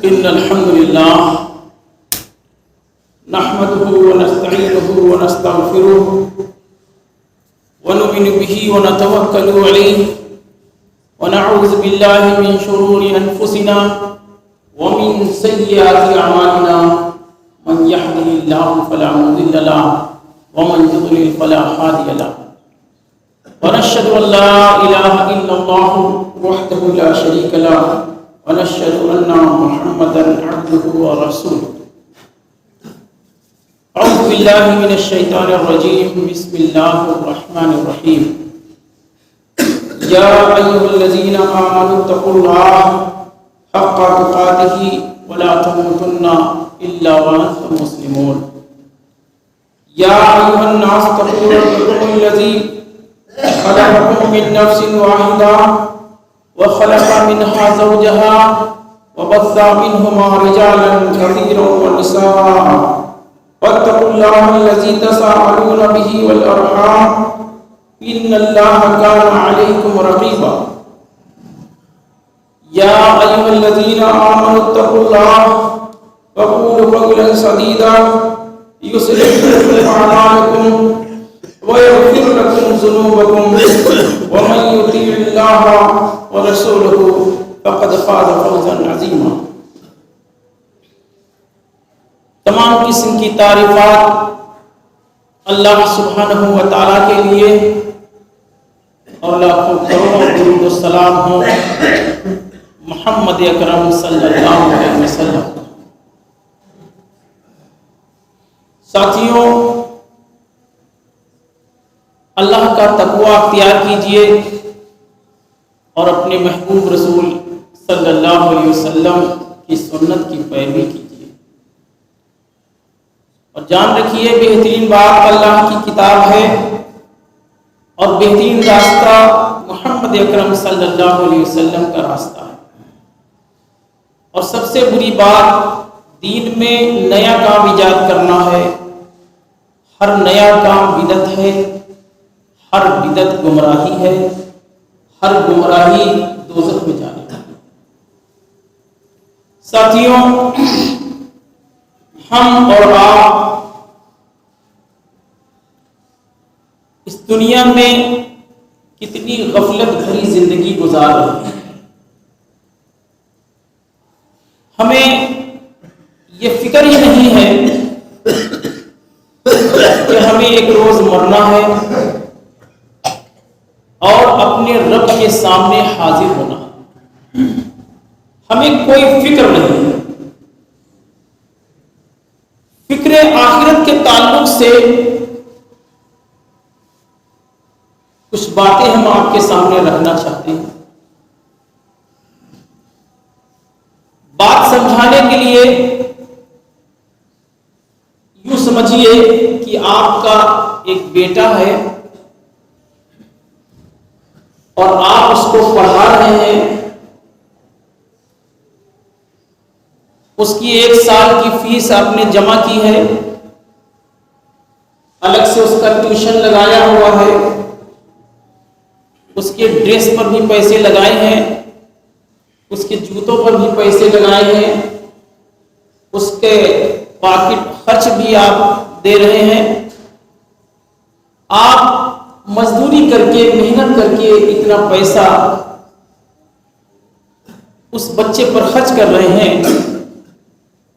إن الحمد لله نحمده ونستعينه ونستغفره ونؤمن به ونتوكل عليه ونعوذ بالله من شرور أنفسنا ومن سيئات أعمالنا من يهده الله فلا مضل له ومن يضلل فلا هادي له ونشهد أن لا إله إلا الله وحده لا شريك له ونشهد أن محمدا عبده ورسوله. أعوذ بالله من الشيطان الرجيم. بسم الله الرحمن الرحيم. يا أيها الذين آمنوا اتقوا الله حق تقاته ولا تموتن إلا وأنتم مسلمون. يا أيها الناس اتقوا ربكم الذي خلقكم من نفس واحدة وخلق منها زوجها وبث منهما رجالا كثيرا ونساء واتقوا الله الذي تساءلون به والأرحام إن الله كان عليكم رقيبا. يا أيها الذين آمنوا اتقوا الله وقولوا قولا سديدا يصلح لكم أعمالكم ويغفر لكم ذنوبكم ومن يطيع الله ورسوله فقد فاز فوزا عظيما. تمام قسم کی تعریفات اللہ سبحانہ و تعالیٰ کے لیے اور لاکھوں کروڑوں درود و سلام ہو محمد اکرم صلی اللہ علیہ وسلم. ساتھیوں، اللہ کا تقوی اختیار کیجیے اور اپنے محبوب رسول صلی اللہ علیہ وسلم کی سنت کی پیروی کیجیے اور جان رکھیے بہترین بات اللہ کی کتاب ہے اور بہترین راستہ محمد اکرم صلی اللہ علیہ وسلم کا راستہ ہے. اور سب سے بری بات دین میں نیا کام ایجاد کرنا ہے. ہر نیا کام بدعت ہے، ہر بدعت گمراہی ہے، ہر گمراہی دوزخ میں جانے والی. ساتھیوں، ہم اور آپ اس دنیا میں کتنی غفلت بھری زندگی گزار رہے ہیں. ہمیں یہ فکر ہی نہیں ہے کہ ہمیں ایک روز مرنا ہے اور اپنے رب کے سامنے حاضر ہونا. ہمیں کوئی فکر نہیں. فکر آخرت کے تعلق سے کچھ باتیں ہم آپ کے سامنے رکھنا چاہتے ہیں. بات سمجھانے کے لیے یوں سمجھیے کہ آپ کا ایک بیٹا ہے اور آپ اس کو پڑھا رہے ہیں. اس کی 1 سال کی فیس آپ نے جمع کی ہے، الگ سے اس کا ٹیوشن لگایا ہوا ہے، اس کے ڈریس پر بھی پیسے لگائے ہیں، اس کے جوتوں پر بھی پیسے لگائے ہیں، اس کے پاکٹ خرچ بھی آپ دے رہے ہیں. آپ مزدوری کر کے محنت کر کے اتنا پیسہ اس بچے پر خرچ کر رہے ہیں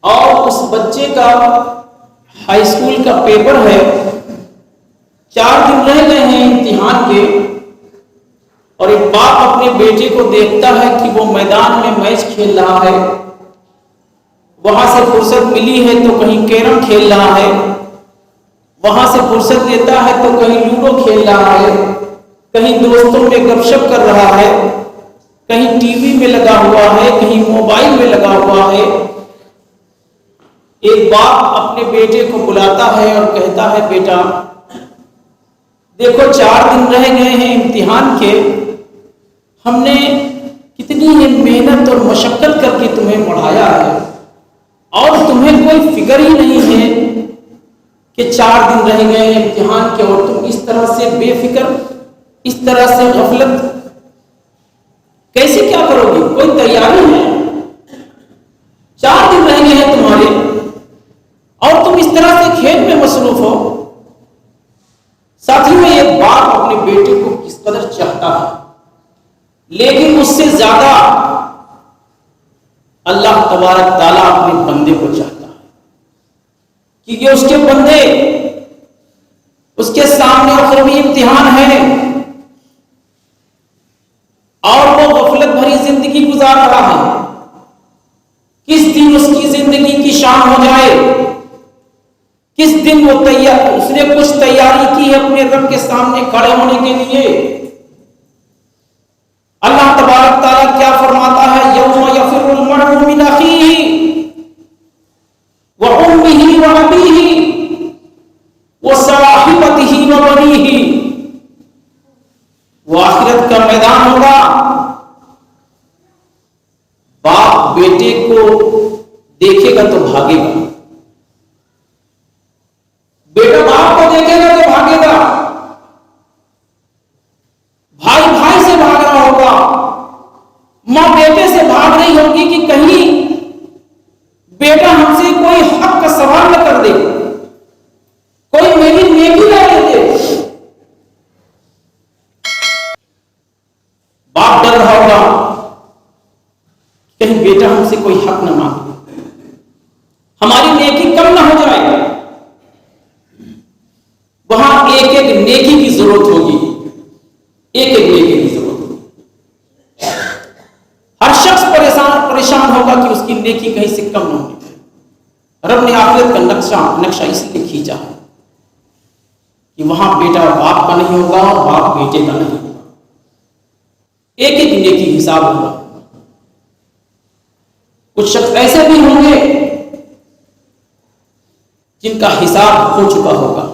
اور اس بچے کا ہائی اسکول کا پیپر ہے، 4 دن رہ گئے ہیں امتحان کے، اور ایک باپ اپنے بیٹے کو دیکھتا ہے کہ وہ میدان میں میچ کھیل رہا ہے، وہاں سے فرصت ملی ہے تو کہیں کیرم کھیل رہا ہے، وہاں سے فرصت لیتا ہے تو کہیں لوڈو کھیل رہا ہے، کہیں دوستوں میں گپ شپ کر رہا ہے، کہیں ٹی وی میں لگا ہوا ہے، کہیں موبائل میں لگا ہوا ہے. ایک باپ اپنے بیٹے کو بلاتا ہے اور کہتا ہے، بیٹا دیکھو 4 دن رہ گئے ہیں امتحان کے، ہم نے کتنی محنت اور مشقت کر کے تمہیں پڑھایا ہے اور تمہیں کوئی فکر ہی نہیں ہے کہ 4 دن رہ گئے ہیں امتحان کے اور تم اس طرح سے بے فکر، اس طرح سے غفلت کیسے کیا کرو گے؟ کوئی تیاری ہے؟ قدر چاہتا ہے، لیکن اس سے زیادہ اللہ تبارک تعالیٰ اپنے بندے کو چاہتا ہے، کیونکہ اس کے بندے اس کے سامنے اخروی امتحان ہے اور وہ غفلت بھری زندگی گزار رہا ہے۔ کس دن اس کی زندگی کی شام ہو جائے، کس دن اس نے کچھ تیاری کی ہے اپنے رب کے سامنے کھڑے ہونے کے لیے۔ اللہ تبارک تعالیٰ کیا فرماتا ہے؟ یوم یفر المرء من اخیہ وامہ وابیہ وصاحبتہ وبنیہ۔ وہ آخرت کا میدان ہوگا، باپ بیٹے کو دیکھے گا تو بھاگے گا، بیٹا باپ کو دیکھے گا تو بھاگے گا، بھائی بھائی سے بھاگ رہا ہوگا، ماں بیٹے سے بھاگ رہی ہوگی کہ کہیں بیٹا ہم سے کوئی حق کا سوال نہ کر دے، کوئی میری نیکی نہ لے دے۔ باپ ڈر رہا ہوگا کہیں بیٹا ہم سے کوئی حق نہ مانگے، ہماری نیکی کم نہ ہو جائے۔ وہاں ایک ایک نیکی کی ضرورت ہوگی، ایک ایک نیکی کی ضرورت ہوگی۔ ہر شخص پریشان ہوگا کہ اس کی نیکی کہیں سے کم نہ ہونی چاہیے۔ رب نے آخرت کا نقشہ اس لیے کھینچا ہے کہ وہاں بیٹا باپ کا نہیں ہوگا، باپ بیٹے کا نہیں ہوگا، ایک ایک نیکی حساب ہوگا۔ کچھ شخص ایسے بھی ہوں گے جن کا حساب ہو چکا ہوگا،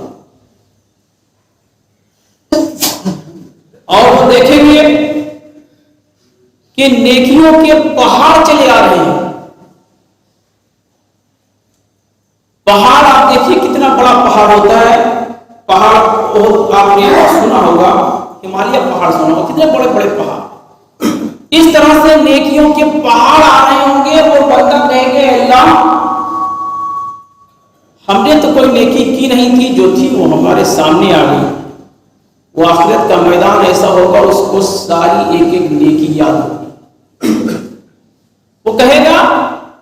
اور وہ دیکھیں گے کہ نیکیوں کے پہاڑ چلے آ رہے ہیں۔ پہاڑ آپ دیکھیے کتنا بڑا پہاڑ ہوتا ہے، پہاڑ آپ نے سنا ہوگا، ہمالیہ پہاڑ سنا ہوگا، کتنے بڑے بڑے پہاڑ۔ اس طرح سے نیکیوں کے پہاڑ آ رہے ہوں گے، وہ بندہ کہیں گے اللہ ہم نے تو کوئی نیکی کی نہیں تھی، جو تھی وہ ہمارے سامنے آ گئی۔ وہ آخرت کا میدان ایسا ہوگا، اس کو ساری ایک ایک نیکی یاد ہوگی۔ وہ کہے گا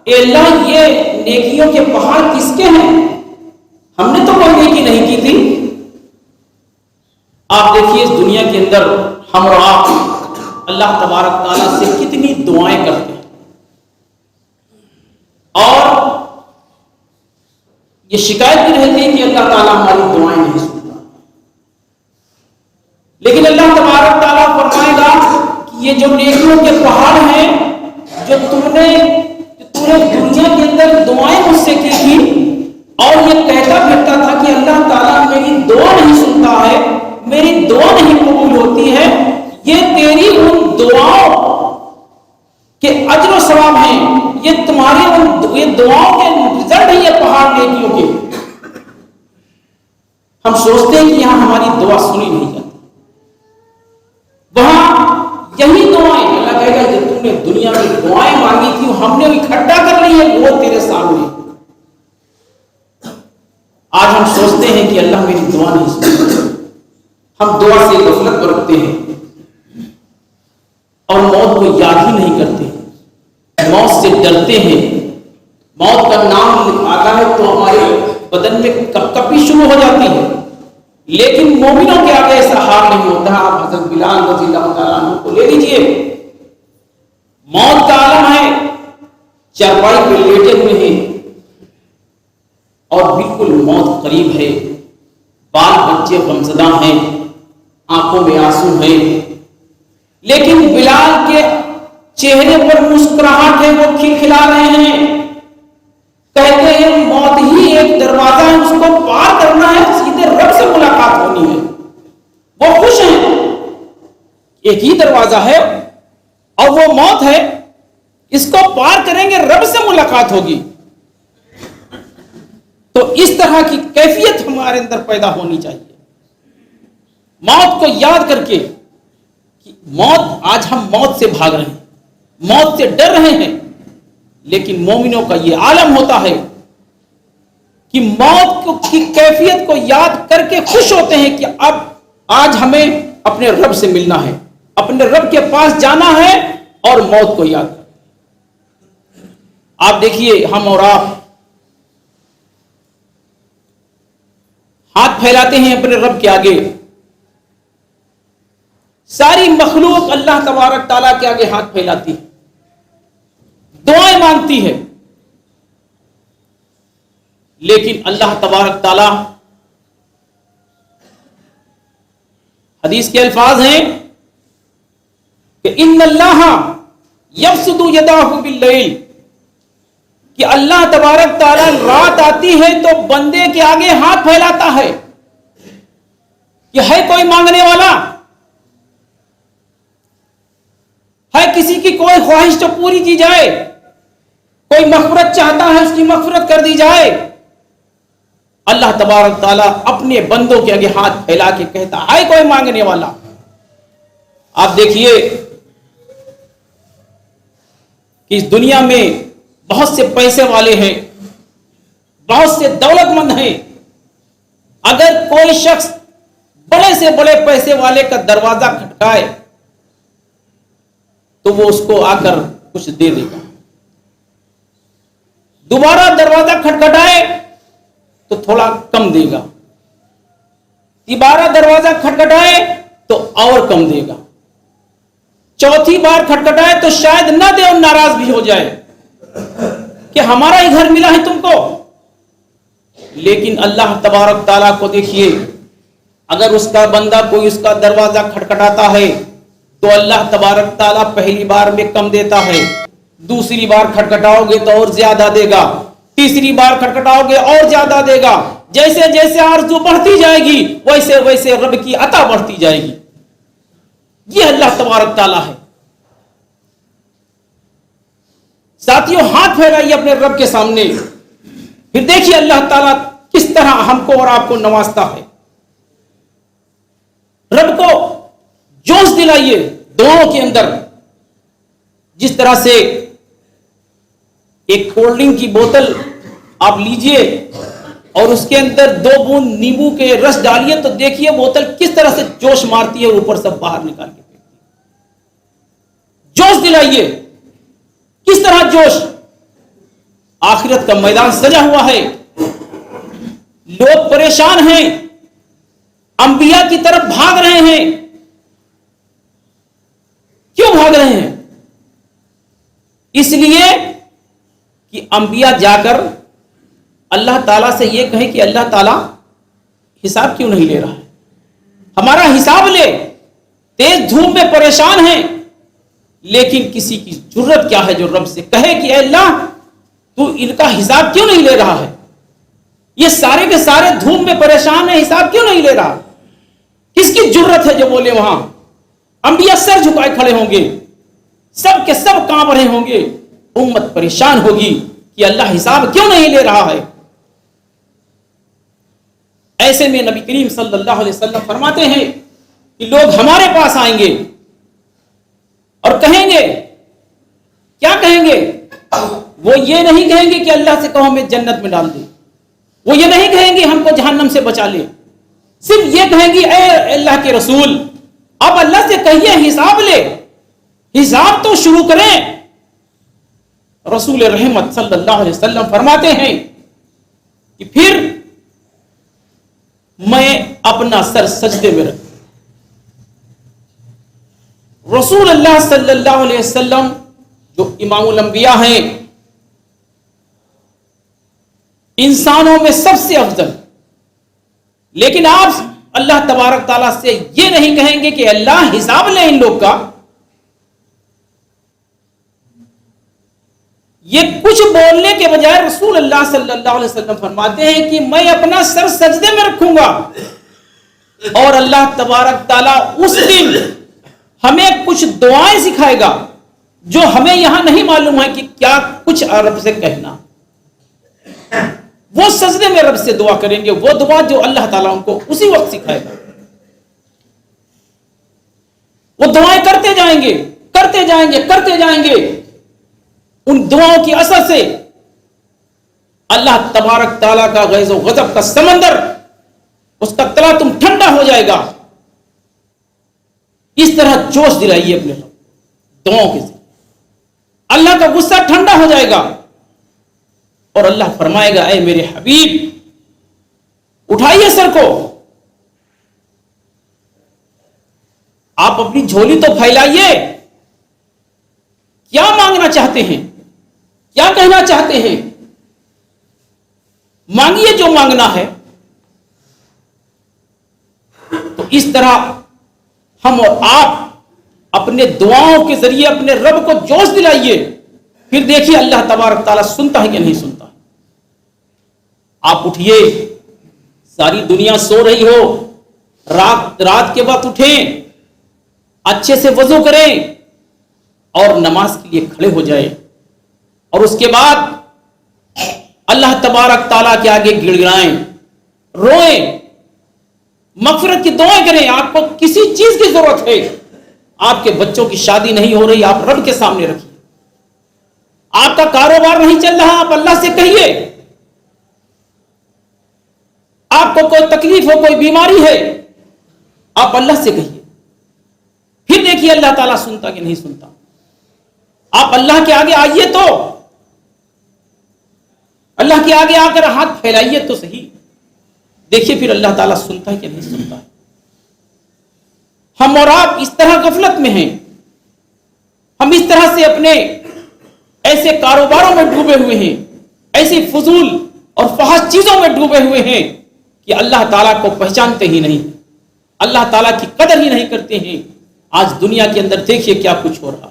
اے اللہ یہ نیکیوں کے پہاڑ کس کے ہیں؟ ہم نے تو کوئی نیکی نہیں کی تھی۔ آپ دیکھیے اس دنیا کے اندر ہم اور آپ اللہ تبارک تعالیٰ سے کتنی دعائیں کرتے ہیں، اور یہ شکایت بھی رہتی ہے کہ اللہ تعالیٰ ہماری دعائیں نہیں سنتا، لیکن اللہ تبارک تعالیٰ فرمائے گا کہ یہ جو نیکیوں کے پہاڑ ہیں، جو تم نے دنیا کے اندر دعائیں مجھ سے کی تھی، اور یہ کہتا پھرتا تھا کہ اللہ تعالیٰ میری دعا نہیں سنتا ہے، میری دعا نہیں قبول ہوتی ہے، یہ تیری ان دعاؤں کے اجر و ثواب ہیں، یہ تمہاری یہ دعاؤں کے رزلٹ ہیں، یہ پہاڑ نیکیوں کے۔ ہم سوچتے ہیں کہ یہاں ہماری دعا سنی نہیں جاتی، وہاں یہی دعائیں اللہ کہے گا کہ تم نے دنیا میں دعائیں مانگی تھی، ہم نے اکٹھا کر لی ہے وہ تیرے سامنے۔ آج ہم سوچتے ہیں کہ اللہ میری دعا نہیں سنتا، ہم دعا سے غفلت برتتے ہیں اور موت کو یاد ہی نہیں کرتے، موت سے ڈرتے ہیں۔ موت کا نام آتا ہے تو ہمارے بدن میں کپ کپی شروع ہو جاتی ہے، لیکن مومنوں کے آگے ایسا حال نہیں ہوتا۔ آپ حضرت بلال رضی اللہ تعالیٰ عنہ کو لے لیجئے، موت کا عالم ہے، چارپائی پہ لیٹے ہوئے ہیں اور بالکل موت قریب ہے، بال بچے غمزدہ ہیں، آنکھوں میں آنسو ہیں، لیکن بلال کے چہرے پر مسکراہٹ ہے، وہ کھلکھلا رہے ہیں، کہتے ہیں موت ہی ایک دروازہ ہے، اس کو پار کرنا ہے، سیدھے رب سے ملاقات ہونی ہے۔ وہ خوش ہیں، ایک ہی دروازہ ہے اور وہ موت ہے، اس کو پار کریں گے رب سے ملاقات ہوگی۔ تو اس طرح کی کیفیت ہمارے اندر پیدا ہونی چاہیے، موت کو یاد کر کے کہ موت، آج ہم موت سے بھاگ رہے ہیں، موت سے ڈر رہے ہیں، لیکن مومنوں کا یہ عالم ہوتا ہے کہ موت کی کیفیت کو یاد کر کے خوش ہوتے ہیں کہ اب آج ہمیں اپنے رب سے ملنا ہے، اپنے رب کے پاس جانا ہے اور موت کو یاد کرنا۔ آپ دیکھیے ہم اور آپ ہاتھ پھیلاتے ہیں اپنے رب کے آگے، ساری مخلوق اللہ تبارک تعالیٰ کے آگے ہاتھ پھیلاتی ہے، دعائیں مانگتی ہے، لیکن اللہ تبارک تعالیٰ، حدیث کے الفاظ ہیں کہ ان اللہ یبسط یداہ باللیل، کہ اللہ تبارک تعالیٰ رات آتی ہے تو بندے کے آگے ہاتھ پھیلاتا ہے کہ ہے کوئی مانگنے والا، ہے کسی کی کوئی خواہش تو پوری کی جائے، کوئی مغفرت چاہتا ہے اس کی مغفرت کر دی جائے۔ اللہ تبارک تعالیٰ اپنے بندوں کے آگے ہاتھ پھیلا کے کہتا ہے کوئی مانگنے والا۔ آپ دیکھیے کہ اس دنیا میں بہت سے پیسے والے ہیں، بہت سے دولت مند ہیں، اگر کوئی شخص بڑے سے بڑے پیسے والے کا دروازہ کھٹکائے تو وہ اس کو آ کر کچھ دے دے گا، دوبارہ دروازہ کھٹکھٹائے تو تھوڑا کم دے گا، تیسرا دروازہ کھٹکھٹائے تو اور کم دے گا، چوتھی بار کھٹکھٹائے تو شاید نہ دے اور ناراض بھی ہو جائے کہ ہمارا ہی گھر ملا ہے تم کو۔ لیکن اللہ تبارک تعالیٰ کو دیکھیے، اگر اس کا بندہ کوئی اس کا دروازہ کھٹکھٹاتا ہے تو اللہ تبارک تعالیٰ پہلی بار میں کم دیتا ہے، دوسری بار کھٹکھٹاؤ گے تو اور زیادہ دے گا، تیسری بار کھٹکھٹاؤ گے اور زیادہ دے گا، جیسے جیسے آرزو بڑھتی جائے گی ویسے ویسے رب کی عطا بڑھتی جائے گی۔ یہ اللہ تبارک تعالیٰ ہے۔ ساتھیوں، ہاتھ پھیلائیے اپنے رب کے سامنے، پھر دیکھیے اللہ تعالیٰ کس طرح ہم کو اور آپ کو نوازتا ہے۔ رب کو جوش دلائیے دعاؤں کے اندر، جس طرح سے ایک کولڈ ڈرنک کی بوتل آپ لیجئے اور اس کے اندر 2 بوند نیمبو کے رس ڈالیے تو دیکھیے بوتل کس طرح سے جوش مارتی ہے، اوپر سے باہر نکال کے پھینکتی ہے۔ جوش دلائیے، کس طرح جوش؟ آخرت کا میدان سجا ہوا ہے، لوگ پریشان ہیں، انبیاء کی طرف بھاگ رہے ہیں۔ کیوں بھاگ رہے ہیں؟ اس لیے کہ انبیاء جا کر اللہ تعالیٰ سے یہ کہیں کہ اللہ تعالیٰ حساب کیوں نہیں لے رہا ہے، ہمارا حساب لے، تیز دھوپ میں پریشان ہیں۔ لیکن کسی کی جرت کیا ہے جو رب سے کہے کہ اے اللہ تو ان کا حساب کیوں نہیں لے رہا ہے، یہ سارے کے سارے دھوپ میں پریشان ہیں، حساب کیوں نہیں لے رہا؟ کس کی جرت ہے جو بولے؟ وہاں انبیاء سر جھکائے کھڑے ہوں گے، سب کے سب کانپ رہے ہوں گے، امت پریشان ہوگی کہ اللہ حساب کیوں نہیں لے رہا ہے۔ ایسے میں نبی کریم صلی اللہ علیہ وسلم فرماتے ہیں کہ لوگ ہمارے پاس آئیں گے اور کہیں گے، کیا کہیں گے؟ وہ یہ نہیں کہیں گے کہ اللہ سے کہو ہمیں جنت میں ڈال دے، وہ یہ نہیں کہیں گے ہم کو جہنم سے بچا لے، صرف یہ کہیں گے اے اللہ کے رسول اب اللہ سے کہیے حساب لے، حساب تو شروع کریں۔ رسول رحمت صلی اللہ علیہ وسلم فرماتے ہیں کہ پھر میں اپنا سر سجدے میں رکھوں۔ رسول اللہ صلی اللہ علیہ وسلم جو امام الانبیاء ہیں، انسانوں میں سب سے افضل، لیکن آپ اللہ تبارک تعالیٰ سے یہ نہیں کہیں گے کہ اللہ حساب لے ان لوگ کا۔ یہ کچھ بولنے کے بجائے رسول اللہ صلی اللہ علیہ وسلم فرماتے ہیں کہ میں اپنا سر سجدے میں رکھوں گا، اور اللہ تبارک تعالیٰ اس دن ہمیں کچھ دعائیں سکھائے گا جو ہمیں یہاں نہیں معلوم ہے کہ کیا کچھ رب سے کہنا۔ وہ سجدے میں رب سے دعا کریں گے، وہ دعا جو اللہ تعالیٰ ان کو اسی وقت سکھائے گا۔ وہ دعائیں کرتے جائیں گے، کرتے جائیں گے، کرتے جائیں گے، ان دعاؤں کی اثر سے اللہ تبارک تعالیٰ کا غیظ و غضب کا سمندر، اس کا تلاتم ٹھنڈا ہو جائے گا، اس طرح جوش دلائیے اپنے رب دعاؤں کے ذریعے، اللہ کا غصہ ٹھنڈا ہو جائے گا اور اللہ فرمائے گا اے میرے حبیب اٹھائیے سر کو، آپ اپنی جھولی تو پھیلائیے، کیا مانگنا چاہتے ہیں، کیا کہنا چاہتے ہیں، مانگیے جو مانگنا ہے۔ تو اس طرح ہم اور آپ اپنے دعاؤں کے ذریعے اپنے رب کو جوش دلائیے، پھر دیکھیے اللہ تبارک تعالیٰ سنتا ہے کہ نہیں سنتا۔ آپ اٹھیے، ساری دنیا سو رہی ہو، رات کے وقت اٹھیں، اچھے سے وضو کریں اور نماز کے لیے کھڑے ہو جائیں، اور اس کے بعد اللہ تبارک تعالیٰ کے آگے گڑ گڑائیں، روئیں، مغفرت کی دعائیں کریں۔ آپ کو کسی چیز کی ضرورت ہے، آپ کے بچوں کی شادی نہیں ہو رہی، آپ رب کے سامنے رکھیے۔ آپ کا کاروبار نہیں چل رہا، آپ اللہ سے کہیے۔ آپ کو کوئی تکلیف ہو، کوئی بیماری ہے، آپ اللہ سے کہیے، پھر دیکھیے اللہ تعالیٰ سنتا کہ نہیں سنتا۔ آپ اللہ کے آگے آئیے تو، اللہ کے آگے آ کر ہاتھ پھیلائیے تو صحیح، دیکھیے پھر اللہ تعالیٰ سنتا ہے کہ نہیں سنتا ہے۔ ہم اور آپ اس طرح غفلت میں ہیں، ہم اس طرح سے اپنے ایسے کاروباروں میں ڈوبے ہوئے ہیں، ایسی فضول اور فحش چیزوں میں ڈوبے ہوئے ہیں کہ اللہ تعالیٰ کو پہچانتے ہی نہیں، اللہ تعالیٰ کی قدر ہی نہیں کرتے ہیں۔ آج دنیا کے اندر دیکھیے کیا کچھ ہو رہا،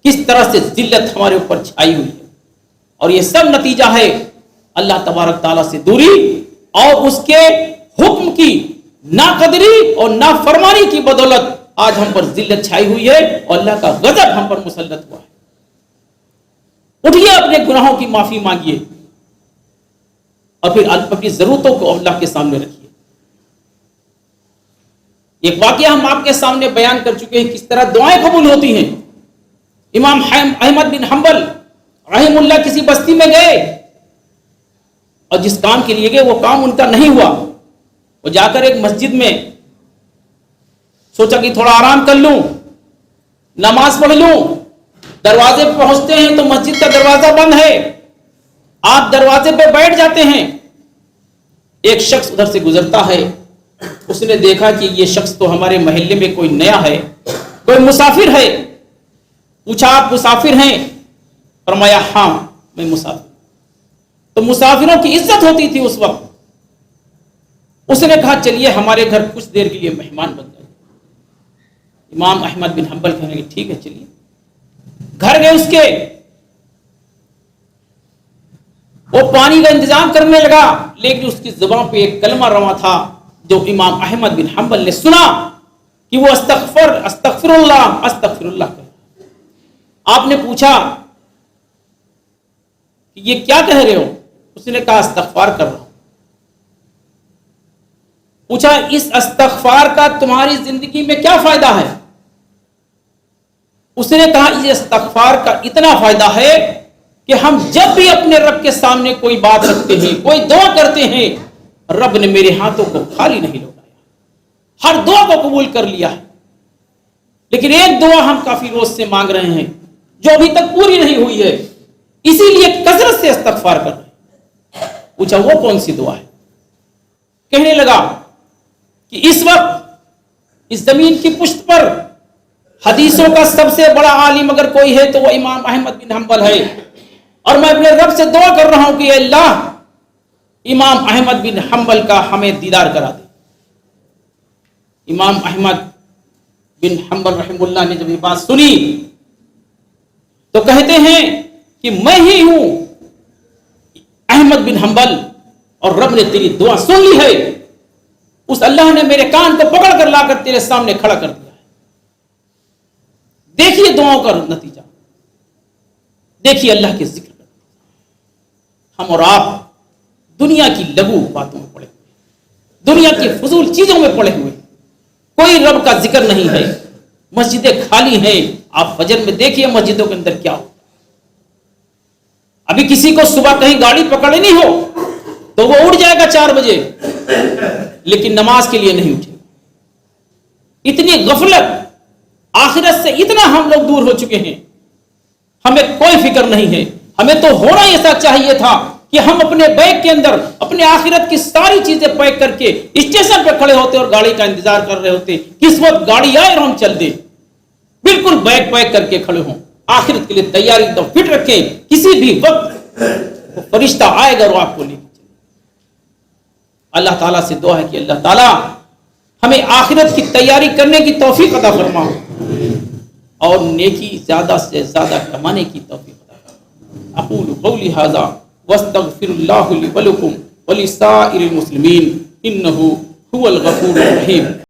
کس طرح سے ذلت ہمارے اوپر چھائی ہوئی ہے، اور یہ سب نتیجہ ہے اللہ تبارک تعالیٰ سے دوری اور اس کے حکم کی ناقدری اور نافرمانی کی بدولت آج ہم پر ذلت چھائی ہوئی ہے اور اللہ کا غضب ہم پر مسلط ہوا ہے۔ اٹھیے، اپنے گناہوں کی معافی مانگیے اور پھر اپنی ضرورتوں کو اللہ کے سامنے رکھیے۔ ایک واقعہ ہم آپ کے سامنے بیان کر چکے ہیں، کس طرح دعائیں قبول ہوتی ہیں۔ امام احمد بن حنبل رحم اللہ کسی بستی میں گئے اور جس کام کے لیے گئے وہ کام ان کا نہیں ہوا۔ وہ جا کر ایک مسجد میں سوچا کہ تھوڑا آرام کر لوں، نماز پڑھ لوں۔ دروازے پہ پہنچتے ہیں تو مسجد کا دروازہ بند ہے، آپ دروازے پہ بیٹھ جاتے ہیں۔ ایک شخص ادھر سے گزرتا ہے، اس نے دیکھا کہ یہ شخص تو ہمارے محلے میں کوئی نیا ہے، کوئی مسافر ہے۔ پوچھا آپ مسافر ہیں؟ فرمایا ہاں میں مسافر۔ تو مسافروں کی عزت ہوتی تھی اس وقت۔ اس نے کہا چلیے ہمارے گھر کچھ دیر کے لیے مہمان بن جائے۔ امام احمد بن حنبل کہنے لگے ٹھیک ہے چلیے۔ گھر گئے اس کے، وہ پانی کا انتظام کرنے لگا، لیکن اس کی زبان پہ ایک کلمہ رواں تھا جو امام احمد بن حنبل نے سنا کہ وہ استغفر اللہ کہہ۔ آپ نے پوچھا کہ یہ کیا کہہ رہے ہو؟ اس نے کہا استغفار کر رہا ہوں۔ پوچھا اس استغفار کا تمہاری زندگی میں کیا فائدہ ہے؟ اس نے کہا یہ استغفار کا اتنا فائدہ ہے کہ ہم جب بھی اپنے رب کے سامنے کوئی بات رکھتے ہیں، کوئی دعا کرتے ہیں، رب نے میرے ہاتھوں کو خالی نہیں لوٹایا، ہر دعا کو قبول کر لیا ہے۔ لیکن ایک دعا ہم کافی روز سے مانگ رہے ہیں جو ابھی تک پوری نہیں ہوئی ہے، اسی لیے کثرت سے استغفار کر رہے ہیں۔ پوچھا وہ کون سی دعا ہے؟ کہنے لگا کہ اس وقت اس زمین کی پشت پر حدیثوں کا سب سے بڑا عالم اگر کوئی ہے تو وہ امام احمد بن حنبل ہے، اور میں اپنے رب سے دعا کر رہا ہوں کہ اے اللہ امام احمد بن حنبل کا ہمیں دیدار کرا دے۔ امام احمد بن حنبل رحم اللہ نے جب یہ بات سنی تو کہتے ہیں کہ میں ہی ہوں احمد بن حنبل، اور رب نے تیری دعا سن لی ہے۔ اس اللہ نے میرے کان کو پکڑ کر لا کر تیرے سامنے کھڑا کر دیا ہے۔ دیکھیے دعاؤں کا نتیجہ، دیکھیے اللہ کے ذکر کا۔ ہم اور آپ دنیا کی لغو باتوں میں پڑے ہوئے، دنیا کی فضول چیزوں میں پڑے ہوئے، کوئی رب کا ذکر نہیں ہے، مسجدیں خالی ہیں۔ آپ فجر میں دیکھیے مسجدوں کے اندر کیا ہوتا ہے۔ ابھی کسی کو صبح کہیں گاڑی پکڑنی ہو تو وہ اٹھ جائے گا 4 بجے، لیکن نماز کے لیے نہیں اٹھے گا۔ اتنی غفلت آخرت سے اتنا ہم لوگ دور ہو چکے ہیں، ہمیں کوئی فکر نہیں ہے۔ ہمیں تو ہونا ایسا چاہیے تھا کہ ہم اپنے بیگ کے اندر اپنے آخرت کی ساری چیزیں پیک کر کے اسٹیشن پہ کھڑے ہوتے اور گاڑی کا انتظار کر رہے ہوتے، کس وقت گاڑی آئے اور ہم چل دیں، بالکل بیگ پیک کر کے کھڑے ہوں، آخرت کے لیے تیاری ایک دم فٹ رکھیں، کسی بھی وقت فرشتہ آئے گا اور آپ کو لے کے چلے۔ اللہ تعالیٰ سے دعا ہے کہ اللہ تعالیٰ ہمیں آخرت کی تیاری کرنے کی توفیق عطا فرما اور نیکی زیادہ سے زیادہ کمانے کی توفیق عطا فرما۔ اقول قولی ھذا واستغفر اللہ لی ولکم ولسائر المسلمین انہ هو الغفور الرحیم۔